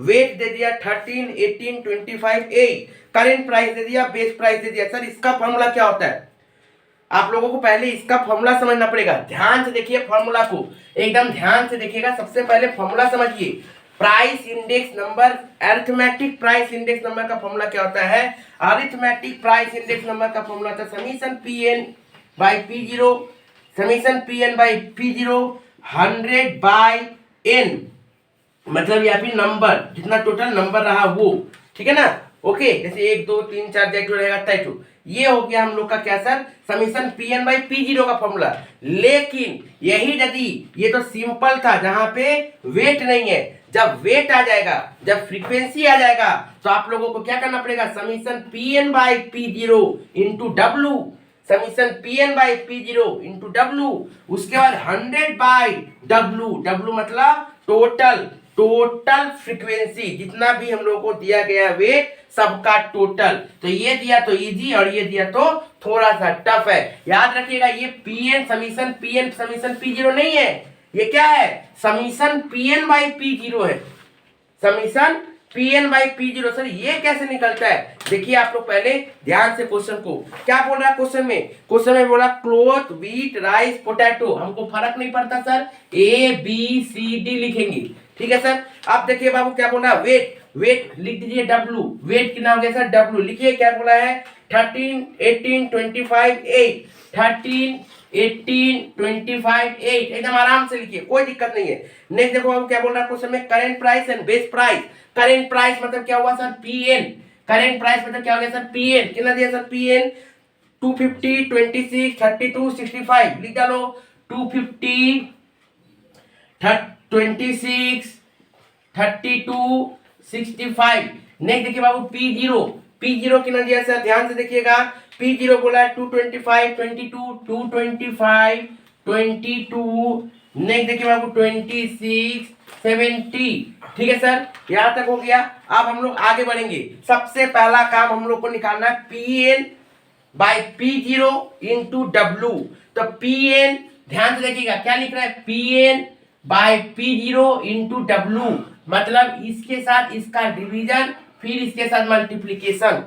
weight दे दिया 13 18 25 8, करेंट प्राइस दे दिया, बेस प्राइस दे दिया। सर इसका फॉर्मूला क्या होता है, आप लोगों को पहले इसका फॉर्मूला समझना पड़ेगा। ध्यान से देखिए फॉर्मूला को, एकदम ध्यान से देखिएगा। सबसे पहले फॉर्मूला समझिए। Price index number, arithmetic price index number का फॉर्मूला क्या होता है? अरिथमेटिक प्राइस इंडेक्स नंबर का फॉर्मूला होता है summation P N by P zero, summation P N by P zero 100 by N, मतलब यहाँ पे नंबर जितना टोटल नंबर रहा वो, ठीक है ना। ओके, जैसे 1 2 3 4 जैसे रहेगा तैटू, ये हो गया हम लोग का क्या sir? Summation P N by P zero का फॉर्मूला। लेकिन यही यदि ये तो सिंपल था जहां पे वेट नहीं है, जब वेट आ जाएगा, जब फ्रीक्वेंसी आ जाएगा, तो आप लोगों को क्या करना पड़ेगा? Summation P N by P zero into W, summation P N by P zero into W, उसके बाद 100 बाई डब्लू, डब्लू मतलब टोटल, टोटल फ्रीक्वेंसी, जितना भी हम लोगों को दिया गया वेट सबका टोटल। तो ये दिया तो इजी और ये दिया तो थोड़ा सा टफ है। याद रखिएगा ये पीएन समीशन पी जीरो नहीं है, ये क्या है? Summation PN by P zero है, summation PN by P zero. Sir ये कैसे निकलता है? देखिए आप लोग पहले ध्यान से क्वेश्चन को, क्या बोल रहा है क्वेश्चन में? क्वेश्चन में बोला क्लोथ, व्हीट, राइस, पोटैटो। हमको फर्क नहीं पड़ता sir, A B C D लिखेंगे, ठीक है सर। अब देखिए बाबू क्या बोल रहा है? वेट, वेट लिख दीजिए डब्लू, वेट कितना हो गया सर? डब्लू लिखिए। क्या बोला है? 13 18 25 8, 13 18 25 8, एकदम आराम से लिखिए, कोई दिक्कत नहीं है। नेक्स्ट देखो बाबू क्या बोल रहा है क्वेश्चन में? Current price and best price. Current price मतलब क्या हुआ सर? पीएन। करेंट प्राइस मतलब क्या हो गया सर? पीएन। कितना दिया सर? पीएन 250 26 32 65, लिख डालो 250 26 32 65। नेक्स्ट देखिए बाबू पी जीरो, पी जीरो कितना दिया सर? ध्यान से देखिएगा, पी जीरो बोला 225 22 225 22। नेक्स्ट देखिए बाबू 26 70, ठीक है सर, यहां तक हो गया। अब हम लोग आगे बढ़ेंगे। सबसे पहला काम हम लोग को निकालना है P N by P zero into W. तो पी एन, ध्यान से देखिएगा क्या लिख रहा है? P N by P zero into W, मतलब इसके साथ इसका डिवीजन, फिर इसके साथ मल्टीप्लीकेशन,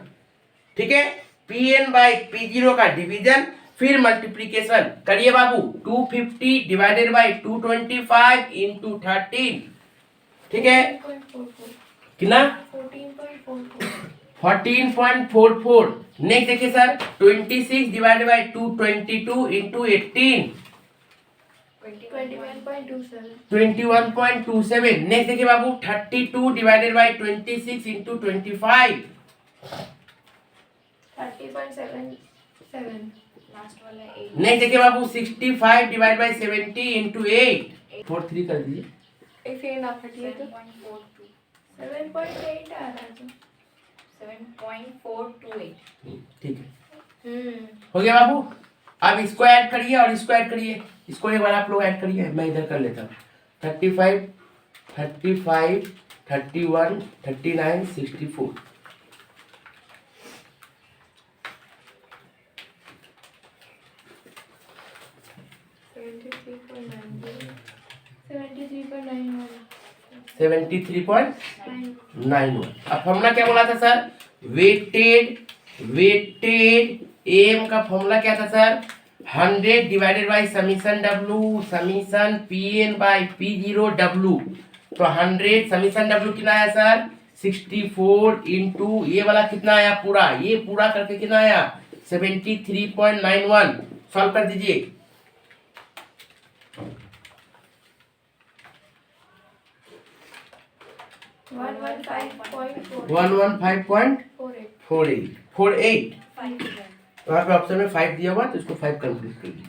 ठीक है। P N by P zero का डिवीजन फिर मल्टीप्लीकेशन करिए बाबू। 250 डिवाइडेड बाई 225 इंटू 13, ठीक है। कितना? 14.44। नेक्स्ट देखिए sir 26 divided by 222 into 18, 21.27। Next देखिए बाबू 32 डिवाइडेड बाई 26 इंटू 25, 30.77। लास्ट वाला 8। नेक्स्ट देखिए बाबू 65 डिवाइड बाई 70 इंटू 8, 43 कर दीजिए। इफ ये ना फटिए तो 7.8 आ रहा है तो 7.428। ठीक है, हो गया बाबू। अब इसको ऐड करिए और इसको ऐड करिए, इसको एक बार आप लोग ऐड करिए, मैं इधर कर लेता हूँ। 35 31 39 64, सेवेंटी थ्री पॉइंट 91। अब फॉर्मूला क्या बोला था सर? वेटेड, वेटेड एम का फॉर्मूला क्या था sir? 100 divided by summation W, summation P N by P zero W. तो 100 समीशन डब्लू कितना आया सर? 64 इंटू ये वाला कितना आया पूरा, ये पूरा करके कितना आया? 73.91। सॉल्व कर दीजिए। 115.48 वहाँ पे ऑप्शन में 5 दिया हुआ तो इसको 5 कंप्लीट कर दीजिए।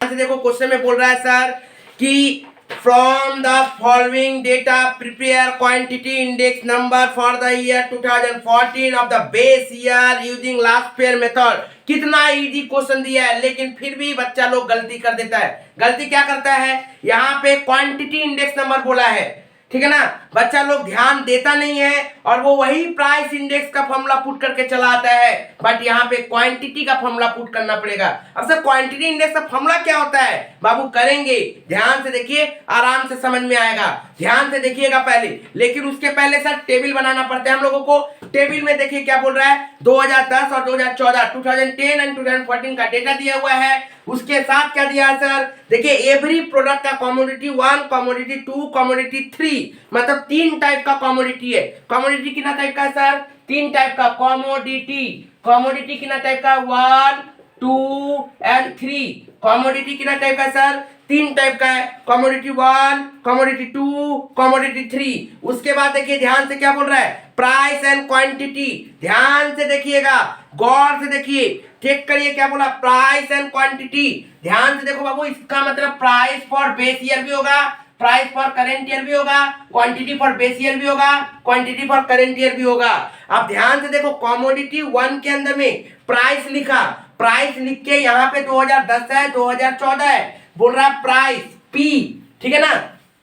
यहाँ से देखो क्वेश्चन में बोल रहा है सर कि from the following data prepare quantity index number for the year 2014 of the base year using last pair method. कितना इजी क्वेश्चन दिया है, लेकिन फिर भी बच्चा लोग गलती कर देता है। गलती क्या करता है? यहाँ पे क्वांटिटी इंडेक्स नंबर बोला है, ठीक है ना, बच्चा लोग ध्यान देता नहीं है और वो वही प्राइस इंडेक्स का फॉर्मूला पुट करके चला आता है, बट यहाँ पे क्वांटिटी का फॉर्मूला पुट करना पड़ेगा। अब सर क्वांटिटी इंडेक्स का फॉर्मूला क्या होता है बाबू, करेंगे ध्यान से देखिए, आराम से समझ में आएगा, ध्यान से देखिएगा पहले। लेकिन उसके पहले सर टेबल बनाना पड़ता है हम लोगों को। टेबल में देखिए क्या बोल रहा है, 2010 और 2014 2010 एंड 2014 का डेटा दिया हुआ है। उसके साथ क्या दिया है सर, देखिए एवरी प्रोडक्ट का कमोडिटी 1, कमोडिटी 2, कमोडिटी 3, मतलब 3 टाइप का कमोडिटी है। कमोडिटी कितना टाइप का है सर, 3 टाइप का कमोडिटी। कमोडिटी कितना टाइप का, 1, 2 एंड 3। कमोडिटी कितना टाइप का सर, 3 टाइप का है, कमोडिटी 1, कमोडिटी 2, कमोडिटी 3। उसके बाद देखिए ध्यान से क्या बोल रहा है, प्राइस एंड क्वांटिटी। ध्यान से देखिएगा, गौर से देखिए, चेक करिए क्या बोला, प्राइस एंड क्वांटिटी। ध्यान से देखो बाबू, इसका मतलब प्राइस फॉर बेस ईयर भी होगा, प्राइस फॉर करेंट ईयर भी होगा, क्वांटिटी फॉर बेस ईयर भी होगा, क्वांटिटी फॉर करेंट ईयर भी होगा। अब ध्यान से देखो, कमोडिटी 1 के अंदर में प्राइस लिखा, प्राइस लिख के यहाँ पे 2010 है, 2014 है, बोल रहा है प्राइस पी, ठीक है ना।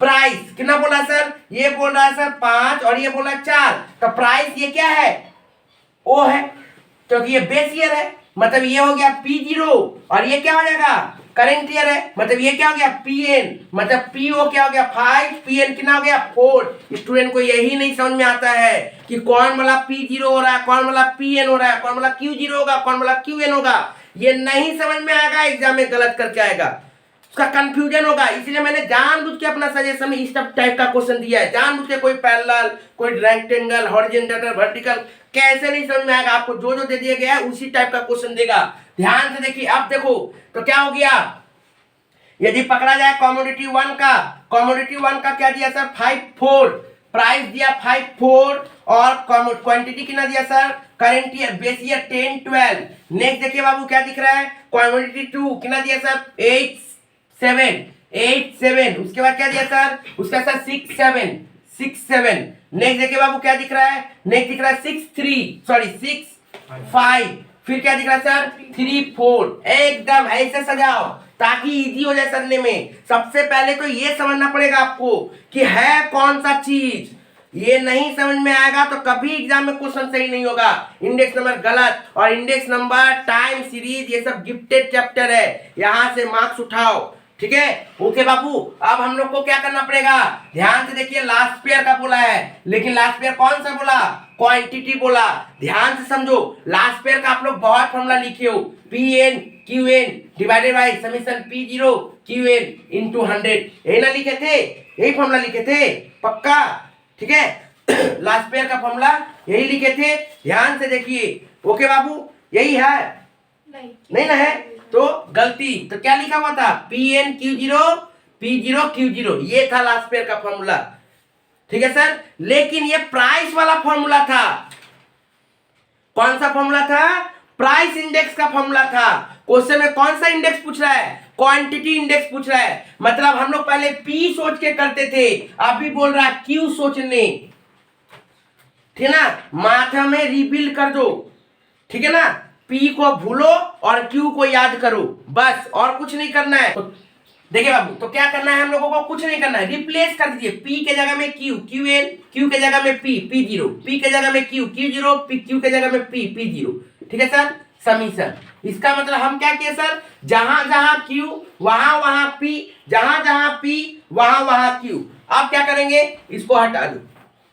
प्राइस कितना बोला सर, ये बोल रहा है सर 5 और ये बोला 4, तो प्राइस ये क्या है, ओ है, क्योंकि ये बेस ईयर है, मतलब ये हो गया P0 और ये क्या हो जाएगा, करेंट ईयर है, मतलब ये क्या हो गया PN, मतलब PO क्या हो गया 5, PN कितना हो गया 4। स्टूडेंट को यही नहीं समझ में आता है कि कौन वाला P0 हो रहा है, कौन वाला PN हो रहा है, कौन वाला Q0 होगा, कौन वाला QN होगा, ये नहीं समझ में आएगा, एग्जाम में गलत करके आएगा, उसका कंफ्यूजन होगा। इसलिए मैंने जानबूझ के अपना सजेशन में इस टाइप का क्वेश्चन दिया है, जानबूझ के, कोई पैरेलल, कोई रेक्टेंगल, हॉरिजॉन्टल, वर्टिकल, कैसे नहीं समझ में आएगा आपको, जो दे दिया गया है उसी टाइप का क्वेश्चन देगा। ध्यान से देखिए, अब देखो तो क्या हो गया, यदि पकड़ा जाए कमोडिटी 1 का, कमोडिटी 1 का क्या दिया सर 5-4, प्राइस दिया 5-4 और क्वांटिटी कितना दिया sir, current year base year 10-12। Next देखिए बाबू क्या दिख रहा है, कमोडिटी 2 कितना दिया सर 8-7, उसके बाद क्या दिया सर, उसका सर 6-7। नेक्स्ट देखिए बाबू क्या दिख रहा है, नेक्स्ट दिख रहा है 6-5, फिर क्या दिख रहा है सर 3-4। एकदम ऐसे सजाओ ताकि इजी हो जाए सरने में। सबसे पहले तो ये समझना पड़ेगा आपको कि है कौन सा चीज, ये नहीं समझ में आएगा तो कभी एग्जाम में क्वेश्चन सही नहीं होगा। इंडेक्स नंबर गलत, और इंडेक्स नंबर, टाइम सीरीज, ये सब गिफ्टेड चैप्टर है, यहां से मार्क्स उठाओ, ठीक है। ओके बाबू, अब हम लोग को क्या करना पड़ेगा, ध्यान से देखिए, लास्ट पेयर का बोला है, लेकिन लास्ट पेयर कौन सा बोला, क्वांटिटी बोला। ध्यान से समझो, लास्ट पेयर का आप लोग बहुत फॉर्मूला लिखे हो, PN QN divided by summation P0 QN into 100, यही ना लिखे थे, यही फॉर्मूला लिखे थे पक्का, ठीक है। लास्ट पेयर का फॉर्मूला यही लिखे थे, ध्यान से देखिए। ओके बाबू, यही है, नहीं ना है तो गलती, तो क्या लिखा हुआ था PN Q0 P0 Q0, ये था लास्ट पेयर का फॉर्मूला, ठीक है सर। लेकिन ये प्राइस वाला फॉर्मूला था, कौन सा फॉर्मूला था, प्राइस इंडेक्स का फॉर्मूला था। क्वेश्चन में कौन सा इंडेक्स पूछ रहा है, क्वांटिटी इंडेक्स पूछ रहा है, मतलब हम लोग पहले P सोच के करते थे, अभी बोल रहा है Q सोचने, ठीक है ना। माथा में रिबिल्ड कर दो, ठीक है ना, P को भूलो और Q को याद करो, बस, और कुछ नहीं करना है। तो देखिए बाबू, तो क्या करना है हम लोगों को, कुछ नहीं करना है, रिप्लेस कर दीजिए, P के जगह में Q QN, Q के जगह में P P0, P के जगह में Q Q0, Q के जगह में P P0, ठीक है सर। समीशन, इसका मतलब हम क्या किए सर, जहां जहां Q वहां वहां P, जहां जहां P वहां वहां Q। अब क्या करेंगे, इसको हटा दो,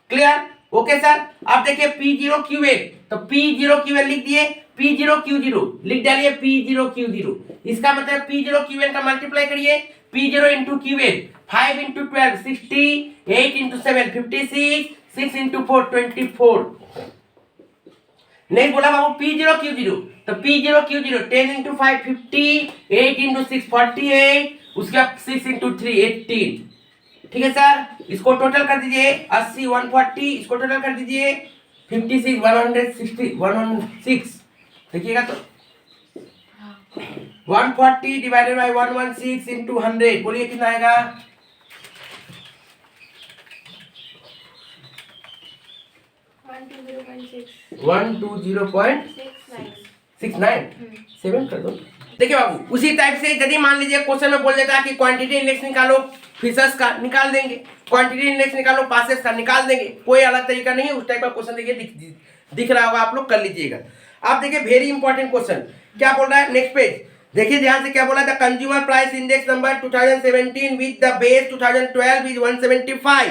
क्लियर, ओके सर। अब देखिए P0 QN, तो P0 QN लिख दिए, P0 Q0 लिख डालिए, P0 Q0, इसका मतलब P0 QN का मल्टीप्लाई करिए, P0 into QN, 5 into 12 60, 8 into 7 56, 6 into 4 24। नहीं बोला बाबू P0 Q0, तो P0 Q0 10 इंटू 5 50, 8 इंटू 6 48, उसके बाद 6 इंटू 3 18, ठीक है सर। इसको टोटल कर दीजिए, 80 140, इसको टोटल कर दीजिए 56 160 106, देखिएगा तो 140 डिवाइडेड बाय 116 इंटू 100, बोलिए कितना आएगा, 120.6 120.69, 7 कर दो, देखिए बाबू, उसी टाइप से यदि मान लीजिए क्वेश्चन में बोल देता है कि क्वांटिटी इंडेक्स निकालो फिशर्स का, निकाल देंगे। क्वांटिटी इंडेक्स निकालो पासेस का, निकाल देंगे। कोई अलग तरीका नहीं है। उस टाइप का क्वेश्चन देखिए दिख रहा होगा, आप लोग कर लीजिएगा। आप देखिए वेरी इंपॉर्टेंट क्वेश्चन क्या बोल रहा है, नेक्स्ट पेज देखिए ध्यान से। क्या बोला था, consumer price index number 2017 with the base 2012 is 175,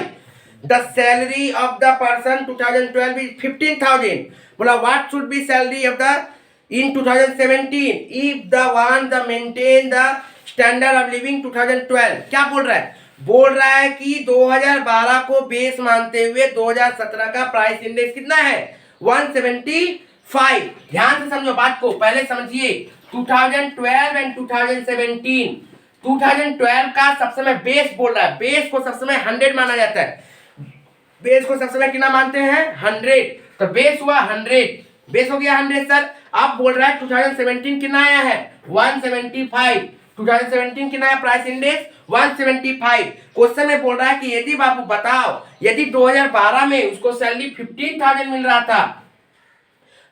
the salary of the person 2012 is 15,000। बोला what should be salary of the in 2017 if the one the maintain the standard of living 2012। क्या बोल रहा है, बोल रहा है कि 2012 को बेस मानते हुए 2017 का प्राइस इंडेक्स कितना है, 175। ध्यान से समझो बात को, पहले समझिए 2012 एंड 2017। 2012 का सब समय बेस बोल रहा है, बेस को सब समय 100 माना जाता है। बेस को सब समय कितना मानते हैं, 100। तो बेस हुआ 100, बेस हो गया 100 सर। अब बोल रहा है 2017 कितना आया है, 175। 2017 कितना है प्राइस इंडेक्स, 175। क्वेश्चन में बोल रहा है कि यदि बाबू बताओ, यदि 2012 में उसको सैलरी 15,000 मिल रहा था,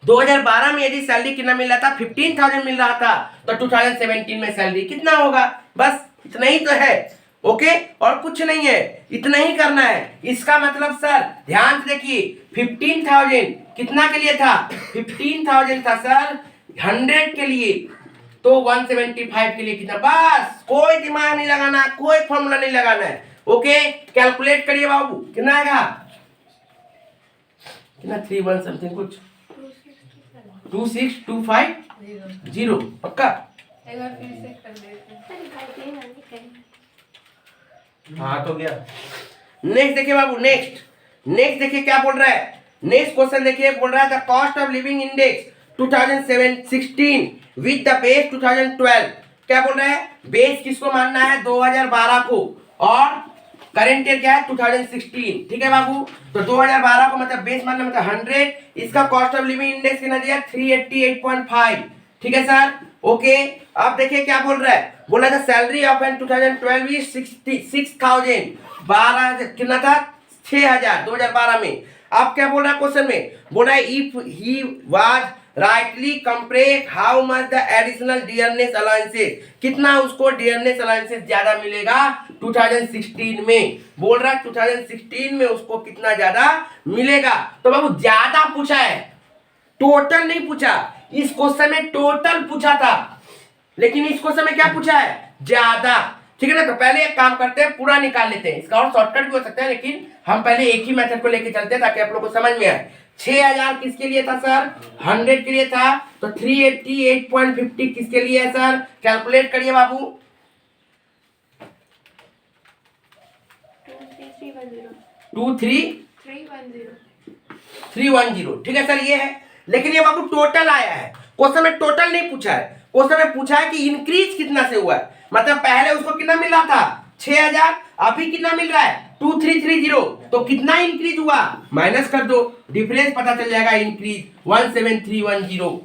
2012 में यदि सैलरी कितना मिल रहा था, 15,000 मिल रहा था, तो 2017 में सैलरी कितना होगा। बस इतना ही तो है, ओके, और कुछ नहीं है, इतना ही करना है। इसका मतलब सर ध्यान से देखिए, 15,000 कितना के लिए था, 15,000 था सर 100 के लिए, तो 175 के लिए कितना। बस कोई दिमाग नहीं लगाना, कोई फॉर्मूला नहीं लगाना है, ओके। कैलकुलेट करिए बाबू, कितना आएगा, कितना 31 समथिंग कुछ 26250 पक्का। एक बार फिर से कर देते हैं। हाँ तो गया। नेक्स्ट देखिए बाबू, नेक्स्ट देखिए क्या बोल रहा है। नेक्स्ट क्वेश्चन देखिए, बोल रहा है the cost of living index 2016 with the base 2012। क्या बोल रहा है, बेस किसको मानना है, 2012 को, और करेंट ईयर क्या है 2016। ठीक है बाबू, तो 2012 को मतलब बेस मानना मतलब 100। इसका कॉस्ट ऑफ लिविंग इंडेक्स कितना दिया, 388.5। ठीक है सर, ओके। अब देखिए क्या बोल रहा है, बोला था सैलरी ऑफ एन 2012 इज 66,000। 12 कितना था, 6,000 2012 में। अब क्या बोल रहा है क्वेश्चन में, बोला if he was rightly compare how much the additional dearness allowances, कितना उसको डियरनेस अलाउंसेस ज्यादा मिलेगा 2016 में। बोल रहा है 2016 में उसको कितना ज्यादा मिलेगा। तो बाबू ज्यादा पूछा है, टोटल नहीं पूछा। इस क्वेश्चन में टोटल पूछा था, लेकिन इस क्वेश्चन में क्या पूछा है, ज्यादा। ठीक है ना, तो पहले एक काम करते हैं, पूरा निकाल लेते हैं। इसका और शॉर्टकट भी हो सकता है, लेकिन हम पहले एक ही मेथड को लेके चलते हैं ताकि आप लोगों को समझ में आए। 6,000 किसके लिए था सर, 100 के लिए था, तो 388.50 किसके लिए है सर, कैलकुलेट करिए बाबू। 23310 ठीक है सर, ये है। लेकिन ये बाबू टोटल आया है, क्वेश्चन में टोटल नहीं पूछा है। क्वेश्चन में पूछा है कि इंक्रीज कितना से हुआ है, मतलब पहले उसको कितना मिल रहा था 6,000, अभी कितना मिल रहा है 2330, तो कितना इंक्रीज हुआ, माइनस कर दो, डिफरेंस पता चल जाएगा, इंक्रीज 17310।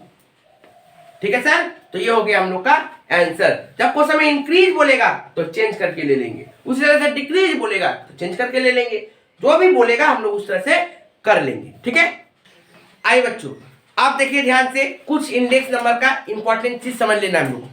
ठीक है सर, तो ये हो गया हम लोग का आंसर। जब क्वेश्चन में इंक्रीज बोलेगा तो चेंज करके ले लेंगे, उसी तरह से डिक्रीज बोलेगा तो चेंज करके ले लेंगे, जो भी बोलेगा हम लोग उस तरह से कर लेंगे। ठीक है, आइए बच्चों, आप देखिए ध्यान से, कुछ इंडेक्स नंबर का इंपॉर्टेंट चीज समझ लेना हम लोग।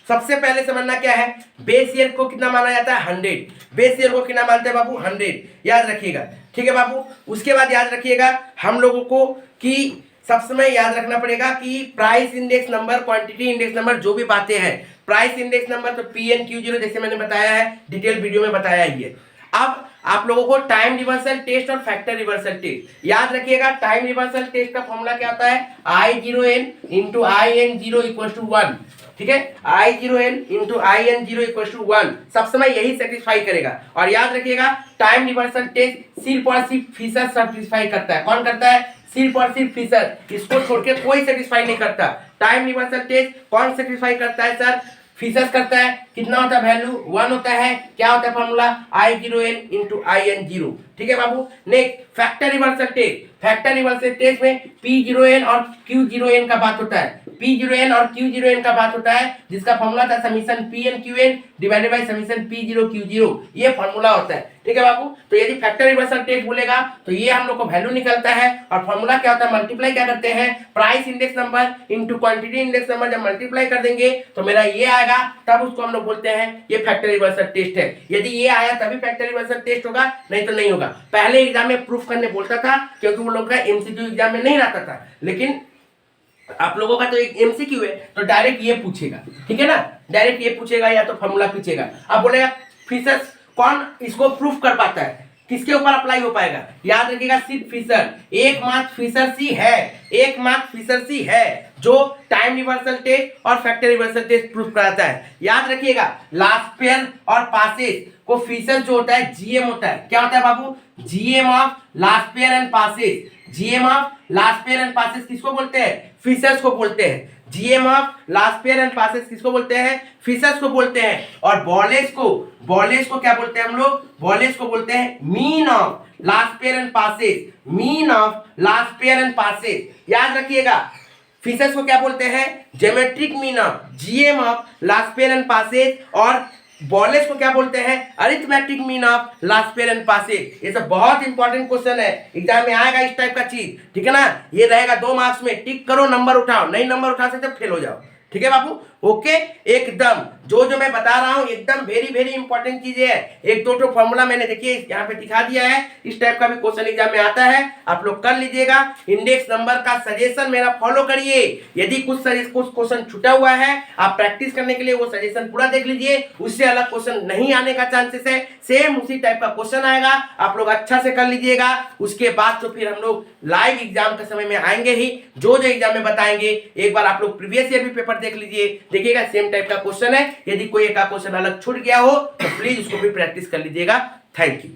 सबसे पहले समझना क्या है, बेस ईयर को कितना माना जाता है, 100। बेस ईयर को कितना मानते हैं बाबू, 100, याद रखिएगा। ठीक है बाबू, उसके बाद याद रखिएगा हम लोगों को कि सब समय याद रखना पड़ेगा कि price index number, quantity index number, जो भी बातें हैं, प्राइस इंडेक्स नंबर तो PNQ0 जैसे मैंने बताया है, डिटेल वीडियो में बताया ही है। अब आप लोगों को टाइम रिवर्सल टेस्ट और फैक्टर रिवर्सल टेस्ट याद रखिएगा। टाइम रिवर्सल टेस्ट का फॉर्मूला क्या होता है, I0n into IN0 equal to 1। ठीक है, I0n into IN0 equal to 1 सब समय यही सेटिस्फाई करेगा। और याद रखिएगा टाइम रिवर्सल टेस्ट सिर्फ और सिर्फ फिशर सेटिस्फाई करता है। कौन करता है, सिर्फ और सिर्फ फिशर, इसको छोड़ के कोई सेटिस्फाई नहीं करता। टाइम रिवर्सल टेस्ट कौन सेटिस्फाई करता है सर, फिशर्स करता है। कितना होता है वैल्यू, 1 होता है। क्या होता है फॉर्मूला, I0n इंटू IN0। ठीक है बाबू, next factor reversal test. Factor reversal test में P0n और Q0n का बात होता है। P0n और Q0n का बात होता है, जिसका फॉर्मूला था summation Pn Qn divided bye summation P0 Q0, ये फॉर्मूला होता है। ठीक है बाबू, तो यदि फैक्टर रिवर्सल टेस्ट बोलेगा तो ये हम लोग को वैल्यू निकलता है, और फॉर्मूला क्या होता है, मल्टीप्लाई क्या करते हैं, price index number into quantity index number, जब मल्टीप्लाई कर देंगे तो मेरा ये आएगा, तब उसको हम लोग बोलते हैं ये फैक्टर रिवर्सल टेस्ट है। यदि ये आया तभी फैक्टर रिवर्सल टेस्ट होगा, नहीं तो नहीं होगा। पहले एग्जाम में प्रूफ करने बोलता था, क्योंकि वो लोग का एमसीक्यू एग्जाम में नहीं रहता था, लेकिन आप लोगों का तो एक एमसीक्यू है, तो डायरेक्ट ये पूछेगा। ठीक है ना, डायरेक्ट ये पूछेगा या तो फॉर्मूला पूछेगा। अब बोलेगा फिशर कौन इसको प्रूफ कर पाता है, किसके ऊपर अप्लाई हो पाएगा, याद रखिएगा सिर्फ फिशर, एकमात्र फिशर सी है, एकमात्र फिशर सी है जो टाइम रिवर्सल टेस्ट और फैक्टर रिवर्सल टेस्ट प्रूफ कराता है। याद रखिएगा लास्ट पेयर और पासेज को फिशर जो होता है जीएम होता है। क्या होता है बाबू, GM of Laspeyres and Paasche's, GM of Laspeyres and Paasche's किसको बोलते हैं, फिशर्स को बोलते हैं। GM of Laspeyres and Paasche's किसको बोलते हैं, फिशर्स को बोलते हैं। और बॉलेज को क्या बोलते हैं हम लोग, बॉलेज को बोलते हैं mean of Laspeyres and Paasche's, mean of Laspeyres and Paasche's. याद रखिएगा फिशर्स को क्या बोलते हैं, geometric mean of GM of Laspeyres and Paasche's, और बॉलेज को क्या बोलते हैं, arithmetic mean of Laspeyres and Paasche's. ये सब बहुत इंपॉर्टेंट क्वेश्चन है, एग्जाम में आएगा इस टाइप का चीज। ठीक है ना, ये रहेगा 2 मार्क्स में, टिक करो, नंबर उठाओ, नहीं नंबर उठा सकते फेल हो जाओ। ठीक है बाबू, ओके। एकदम जो मैं बता रहा हूं एकदम वेरी वेरी इंपॉर्टेंट चीजें है। एक दो फॉर्मूला मैंने देखिए यहाँ पे दिखा दिया है, इस टाइप का भी क्वेश्चन एग्जाम में आता है, आप लोग कर लीजिएगा। इंडेक्स नंबर का सजेशन मेरा फॉलो करिए, यदि कुछ क्वेश्चन छूटा हुआ है आप प्रैक्टिस करने के लिए वो सजेशन पूरा देख लीजिए, उससे अलग क्वेश्चन नहीं आने का चांसेस है, सेम उसी टाइप का क्वेश्चन आएगा, आप लोग अच्छा से कर लीजिएगा। उसके बाद तो फिर हम लोग लाइव एग्जाम के समय में आएंगे ही, जो एग्जाम में बताएंगे। एक बार आप लोग प्रीवियस ईयर भी पेपर देख लीजिए, देखिएगा सेम टाइप का क्वेश्चन है। यदि कोई एक क्वेश्चन अलग छूट गया हो तो प्लीज उसको भी प्रैक्टिस कर लीजिएगा। Thank you.